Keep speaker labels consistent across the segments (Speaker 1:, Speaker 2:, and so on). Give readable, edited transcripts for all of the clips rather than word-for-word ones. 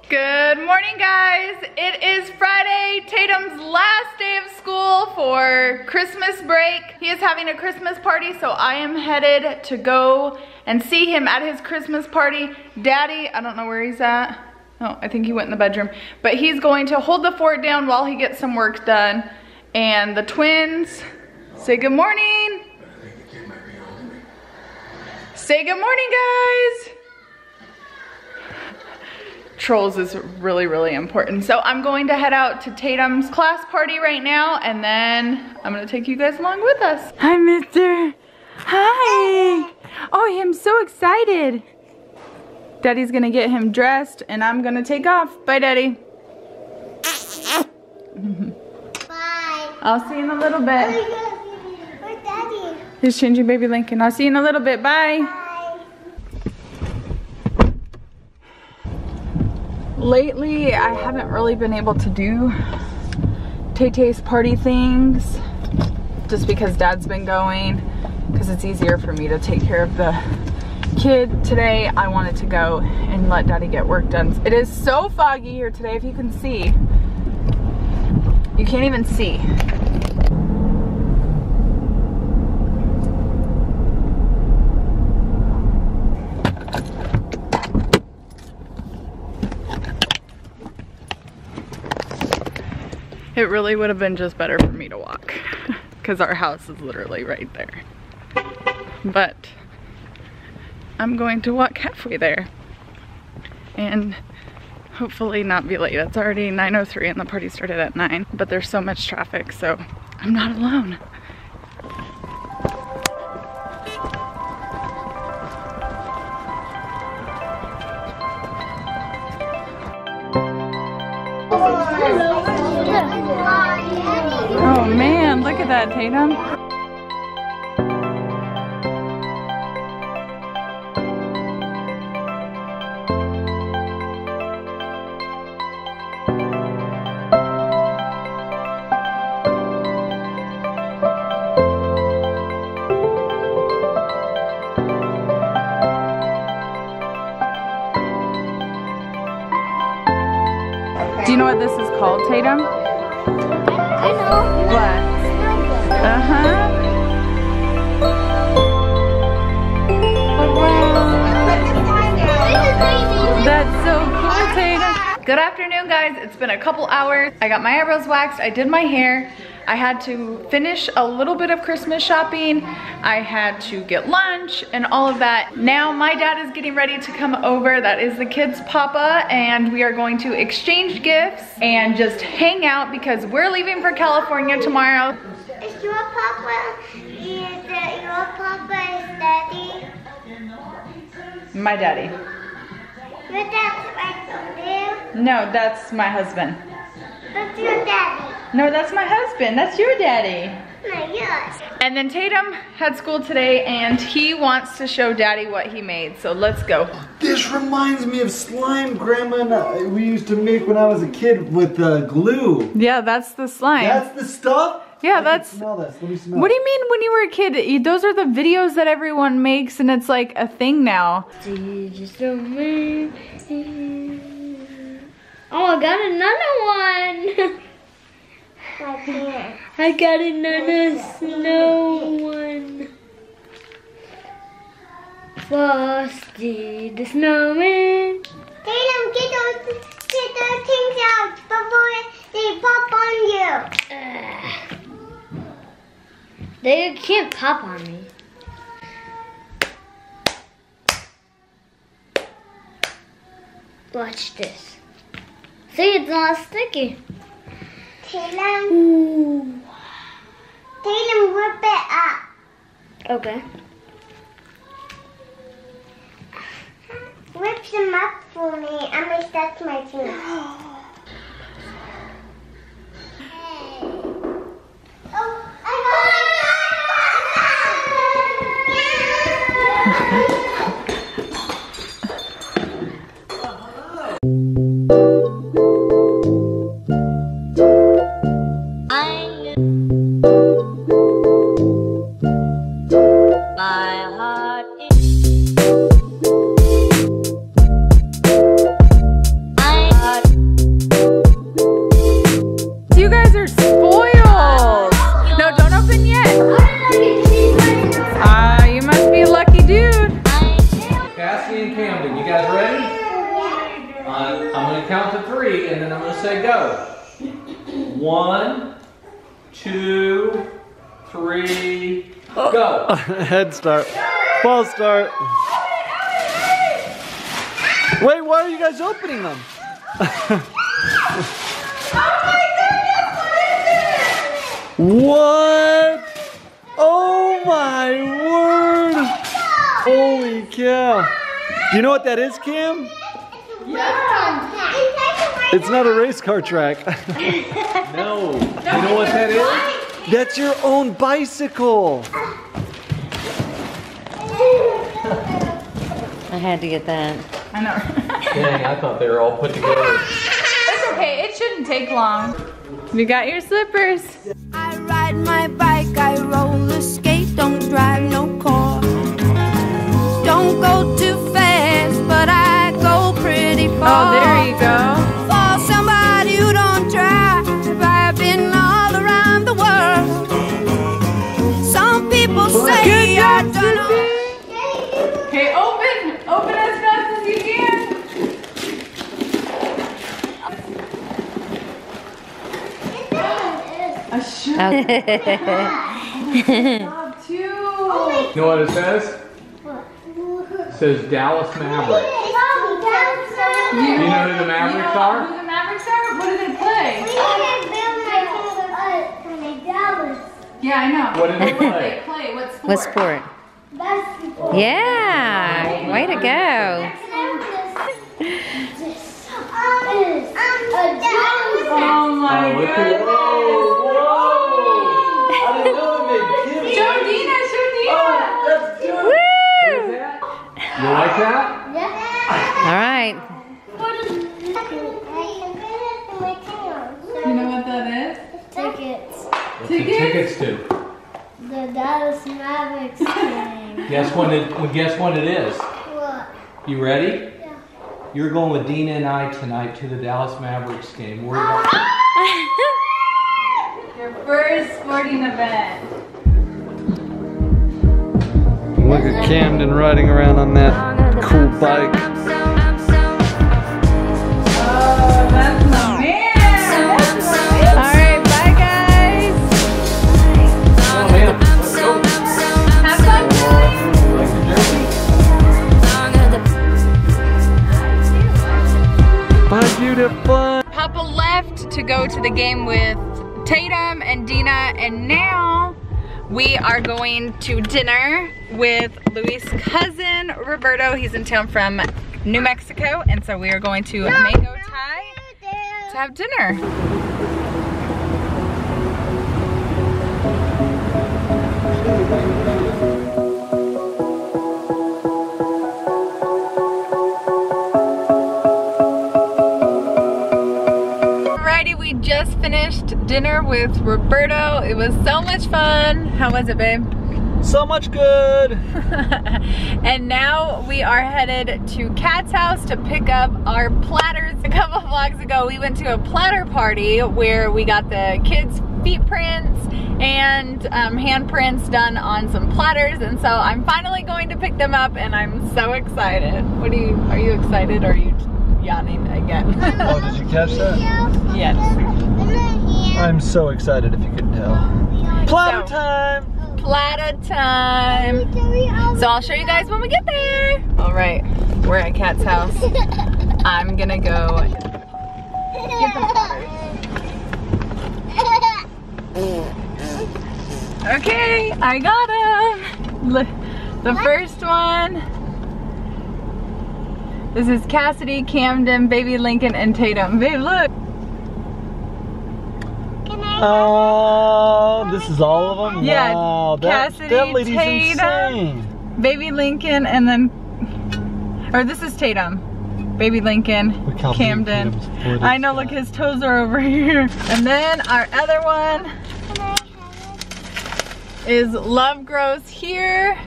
Speaker 1: Good morning, guys. It is Friday, Tatum's last day of school for Christmas break. He is having a Christmas party, so I am headed to go and see him at his Christmas party. Daddy, I don't know where he's at. Oh, I think he went in the bedroom. But he's going to hold the fort down while he gets some work done. And the twins, say good morning. Say good morning, guys. Trolls is really, really important. So I'm going to head out to Tatum's class party right now, and then I'm gonna take you guys along with us. Hi, mister. Hi. Oh, I'm so excited. Daddy's gonna get him dressed, and I'm gonna take off. Bye, Daddy.
Speaker 2: Bye.
Speaker 1: I'll see you in a little bit.
Speaker 2: Where's Daddy?
Speaker 1: He's changing baby Lincoln. I'll see you in a little bit. Bye.
Speaker 2: Bye.
Speaker 1: Lately, I haven't really been able to do Tay-Tay's party things just because Dad's been going, because it's easier for me to take care of the kid. Today, I wanted to go and let Daddy get work done. It is so foggy here today, if you can see. You can't even see. It really would have been just better for me to walk because our house is literally right there. But I'm going to walk halfway there and hopefully not be late. It's already 9:03 and the party started at 9, but there's so much traffic, so I'm not alone. Oh man, look at that, Tatum. Do you know what this is called, Tatum?
Speaker 2: I know.
Speaker 1: What? Uh-huh. That's so cool, Tatum. Good afternoon, guys. It's been a couple hours. I got my eyebrows waxed. I did my hair. I had to finish a little bit of Christmas shopping. I had to get lunch and all of that. Now my dad is getting ready to come over. That is the kids' papa, and we are going to exchange gifts and just hang out because we're leaving for California tomorrow.
Speaker 2: Is your papa, is Daddy?
Speaker 1: My daddy.
Speaker 2: Your dad's right there?
Speaker 1: No, that's my husband.
Speaker 2: That's your daddy.
Speaker 1: No, that's my husband. That's your daddy.
Speaker 2: No, yours.
Speaker 1: And then Tatum had school today and he wants to show Daddy what he made. So let's go.
Speaker 3: This reminds me of slime Grandma and we used to make when I was a kid with glue.
Speaker 1: Yeah, that's the slime.
Speaker 3: That's the stuff?
Speaker 1: Yeah,
Speaker 3: I
Speaker 1: that's...
Speaker 3: can smell this. Let me smell
Speaker 1: What do you mean when you were a kid? Those are the videos that everyone makes and it's like a thing now.
Speaker 4: Oh, I got another one.
Speaker 2: I can't.
Speaker 4: I got another snow one. Frosty the Snowman.
Speaker 2: Tatum, get those things out before they pop on you.
Speaker 4: They can't pop on me. Watch this. See, it's not sticky.
Speaker 2: Tatum,
Speaker 4: Ooh.
Speaker 2: Tatum, whip it up.
Speaker 4: Okay.
Speaker 2: Whip them up for me. I'm gonna touch my teeth. Oh,
Speaker 5: I'm gonna count to 3 and then I'm gonna say go. 1, 2, 3, go.
Speaker 3: Head start. False start. Wait, why are you guys opening them? What? Oh my word! Holy cow! Do you know what that is, Cam?
Speaker 1: Yeah.
Speaker 3: It's not a race car track.
Speaker 5: No. You know what that is?
Speaker 3: That's your own bicycle.
Speaker 4: I had to get that.
Speaker 1: I know.
Speaker 5: Dang, I thought they were all put together.
Speaker 1: It's okay, it shouldn't take long. You got your slippers.
Speaker 6: I ride my bike, I roller skate, don't drive no car. Don't go too fast, but I go pretty far.
Speaker 1: Oh, there you go.
Speaker 6: For somebody who don't drive, I've been all around the world. Some people say I don't know.
Speaker 1: Okay, open as fast as you can. A shoe.
Speaker 5: You know what it says? It says Dallas Mavericks. Do you know who the Mavericks are?
Speaker 1: Who the Mavericks are? What do they play? Yeah, I know.
Speaker 5: What do they
Speaker 1: What do
Speaker 5: play?
Speaker 1: they play? What sport?
Speaker 4: What sport? Yeah, way to go.
Speaker 1: Oh my
Speaker 5: look at
Speaker 1: goodness.
Speaker 3: I didn't know it made kids.
Speaker 1: Show Deena, show Deena.
Speaker 3: That's good.
Speaker 5: What is that? You like that?
Speaker 4: All right.
Speaker 1: You know what that is?
Speaker 2: Tickets.
Speaker 5: What's the tickets to?
Speaker 2: The Dallas Mavericks game.
Speaker 5: Guess what it is?
Speaker 2: What?
Speaker 5: You ready?
Speaker 2: Yeah.
Speaker 5: You're going with Deena and I tonight to the Dallas Mavericks game. We're going.
Speaker 1: Your first sporting event.
Speaker 3: Look at Camden riding around on that cool bike.
Speaker 1: Oh, that's my man.
Speaker 4: All right, bye guys.
Speaker 5: Oh man, let's go.
Speaker 1: Have fun, guys.
Speaker 5: Like the jersey?
Speaker 3: Bye, beautiful.
Speaker 1: Papa left to go to the game with Tatum and Deena, and now we are going to dinner with Louis' cousin, Roberto. He's in town from New Mexico, and so we are going to Mango Thai to have dinner. Alrighty, we just finished dinner with Roberto. It was so much fun. How was it, babe?
Speaker 3: So much good.
Speaker 1: And now we are headed to Kat's house to pick up our platters. A couple vlogs ago, we went to a platter party where we got the kids' feet prints and handprints done on some platters, and so I'm finally going to pick them up, and I'm so excited. Are you excited, or are you yawning again?
Speaker 3: Oh, did you catch that?
Speaker 1: Yes.
Speaker 3: I'm so excited if you couldn't tell. Platter time!
Speaker 1: Platter time. So I'll show you guys when we get there. All right, we're at Kat's house. I'm gonna go get the platters. Okay, I got them. The first one. This is Cassidy, Camden, Baby Lincoln, and Tatum. Babe, look.
Speaker 3: Oh, this is all of them?
Speaker 1: Yeah,
Speaker 3: Wow,
Speaker 1: Cassidy,
Speaker 3: that lady's
Speaker 1: Tatum,
Speaker 3: insane.
Speaker 1: Baby Lincoln, and then, or this is Tatum. Baby Lincoln,
Speaker 3: Look how big
Speaker 1: Camden.
Speaker 3: Tatum's foot is.
Speaker 1: I know, look, his toes are over here. And then our other one is Love Grows Here.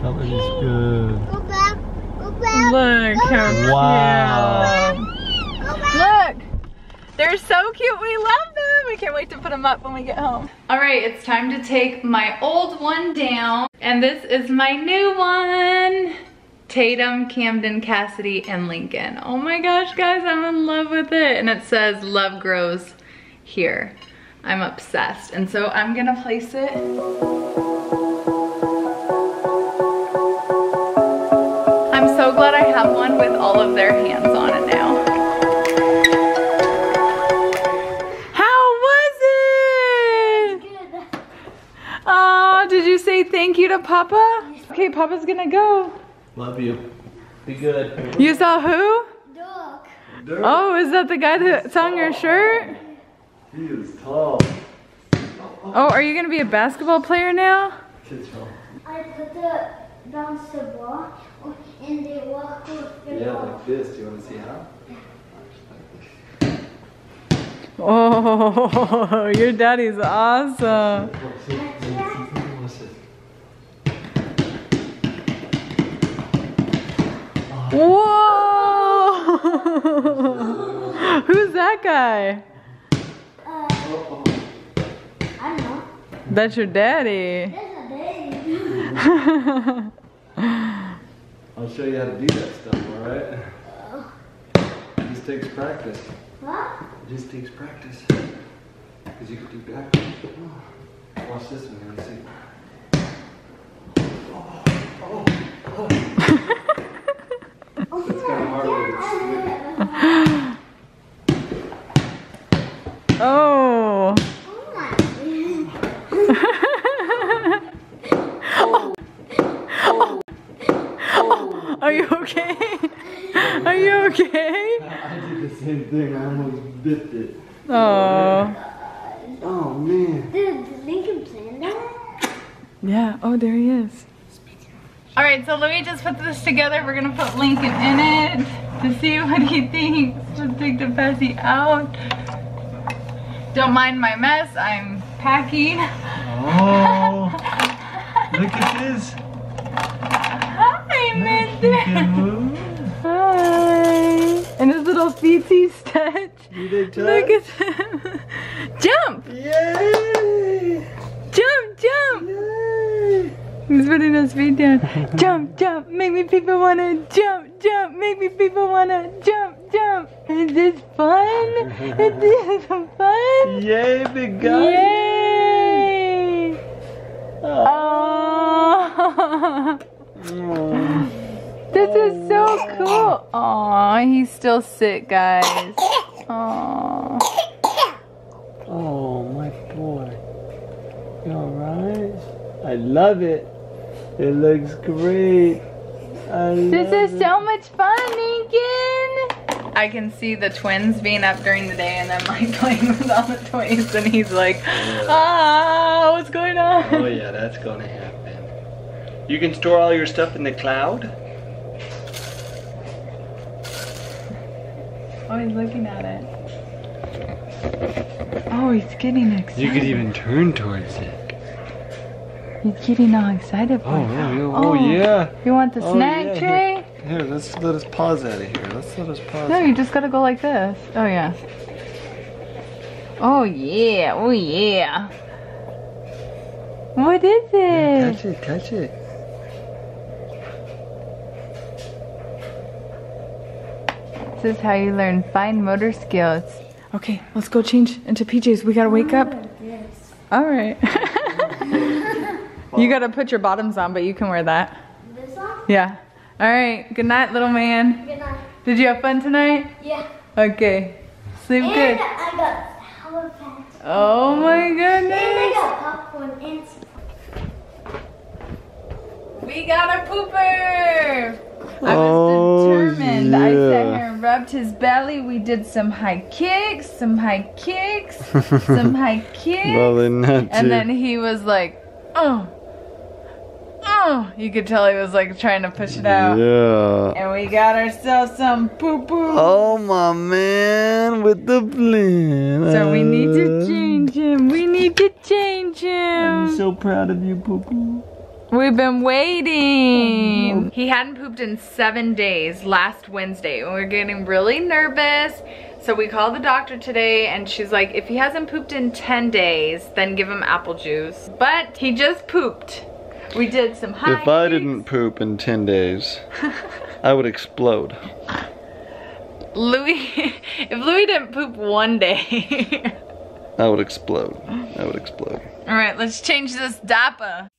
Speaker 3: That lady's good.
Speaker 2: Go back. Go back.
Speaker 1: Look how
Speaker 3: Wow.
Speaker 1: cute. Look, they're so cute. We love them. We can't wait to put them up when we get home. All right, it's time to take my old one down. And this is my new one. Tatum, Camden, Cassidy, and Lincoln. Oh my gosh, guys, I'm in love with it. And it says love grows here. I'm obsessed. And so I'm gonna place it. I'm so glad I have one with all of their hands on it now. How was it?
Speaker 2: Good.
Speaker 1: Oh, did you say thank you to Papa? Okay, Papa's gonna go.
Speaker 3: Love you. Be good.
Speaker 1: You saw who?
Speaker 2: Dog.
Speaker 1: Oh, is that the guy that's on your shirt?
Speaker 3: He is tall.
Speaker 1: Oh, are you gonna be a basketball player now?
Speaker 2: I put the bounce the ball and they walk with the
Speaker 3: Yeah,
Speaker 2: ball.
Speaker 3: like this. Do you want to see how?
Speaker 1: Oh, your daddy's awesome. Whoa! Who's that guy?
Speaker 2: I don't know.
Speaker 1: That's your daddy.
Speaker 2: There's a baby.
Speaker 3: I'll show you how to do that stuff, alright? It just takes practice.
Speaker 2: What?
Speaker 3: It just takes practice. Because you can do backwards. Watch this one, you want to see? It's kind of hard with it.
Speaker 1: Oh. Are you okay? Are you okay?
Speaker 3: I did the same thing. I almost bit it.
Speaker 1: Oh.
Speaker 3: Oh, man.
Speaker 2: Did Lincoln plan that?
Speaker 1: Yeah. Oh, there he is. All right, so Louis just put this together. We're gonna put Lincoln in it to see what he thinks. Let's take the Pepsi out. Don't mind my mess. I'm packing.
Speaker 3: Oh. Look at this.
Speaker 1: Hi, Mister. Hi. And his little feetsies touch.
Speaker 3: Do they touch?
Speaker 1: Look at him. Jump!
Speaker 3: Yay!
Speaker 1: Jump! Jump!
Speaker 3: Yay!
Speaker 1: He's putting his feet down. Jump! Jump! Make me people wanna jump! Jump! Make me people wanna jump! Jump! Is this fun? Is this fun?
Speaker 3: Yay, big guy!
Speaker 1: Yay! Oh! This is so cool. Aw, he's still sick, guys. Aw.
Speaker 3: Oh, my boy. You alright? I love it. It looks great.
Speaker 1: This is so much fun, Lincoln. I can see the twins being up during the day and then like playing with all the toys and he's like, ah, what's going on?
Speaker 3: Oh yeah, that's gonna happen. You can store all your stuff in the cloud?
Speaker 1: Oh, he's looking at it. Oh, he's getting excited.
Speaker 3: You could even turn towards it.
Speaker 1: He's getting all excited for it.
Speaker 3: Oh yeah.
Speaker 1: You want the
Speaker 3: Oh,
Speaker 1: snack
Speaker 3: yeah,
Speaker 1: tray?
Speaker 3: Here, let's let us pause out of here. Let's let us pause.
Speaker 1: No, you just gotta go like this. Oh yeah. Oh yeah. Oh yeah. What is it?
Speaker 3: Touch it, touch it.
Speaker 1: This is how you learn fine motor skills. Okay, let's go change into PJs. We gotta wake up. All right. You gotta put your bottoms on, but you can wear that.
Speaker 2: This one?
Speaker 1: Yeah. All right. Good night, little man.
Speaker 2: Good night.
Speaker 1: Did you have fun tonight?
Speaker 2: Yeah.
Speaker 1: Okay. Sleep
Speaker 2: And
Speaker 1: good.
Speaker 2: I got Hello Pets.
Speaker 1: Oh my
Speaker 2: And I
Speaker 1: goodness.
Speaker 2: got popcorn and
Speaker 1: We got a pooper. I was determined. I sat
Speaker 3: yeah.
Speaker 1: here and rubbed his belly. We did some high kicks, some high kicks, some high kicks.
Speaker 3: Well, then not
Speaker 1: And then he was like, oh. You could tell he was like trying to push it out.
Speaker 3: Yeah.
Speaker 1: And we got ourselves some poo-poo.
Speaker 3: Oh my man with the plan.
Speaker 1: So we need to change him. We need to change him.
Speaker 3: I'm so proud of you, Poo Poo.
Speaker 1: We've been waiting. He hadn't pooped in 7 days last Wednesday. And we were getting really nervous. So we called the doctor today and she's like, if he hasn't pooped in 10 days, then give him apple juice. But he just pooped. We did some hikes.
Speaker 3: If I didn't poop in 10 days, I would explode.
Speaker 1: If Louis didn't poop one day.
Speaker 3: I would explode. I would explode.
Speaker 1: All right, let's change this diaper.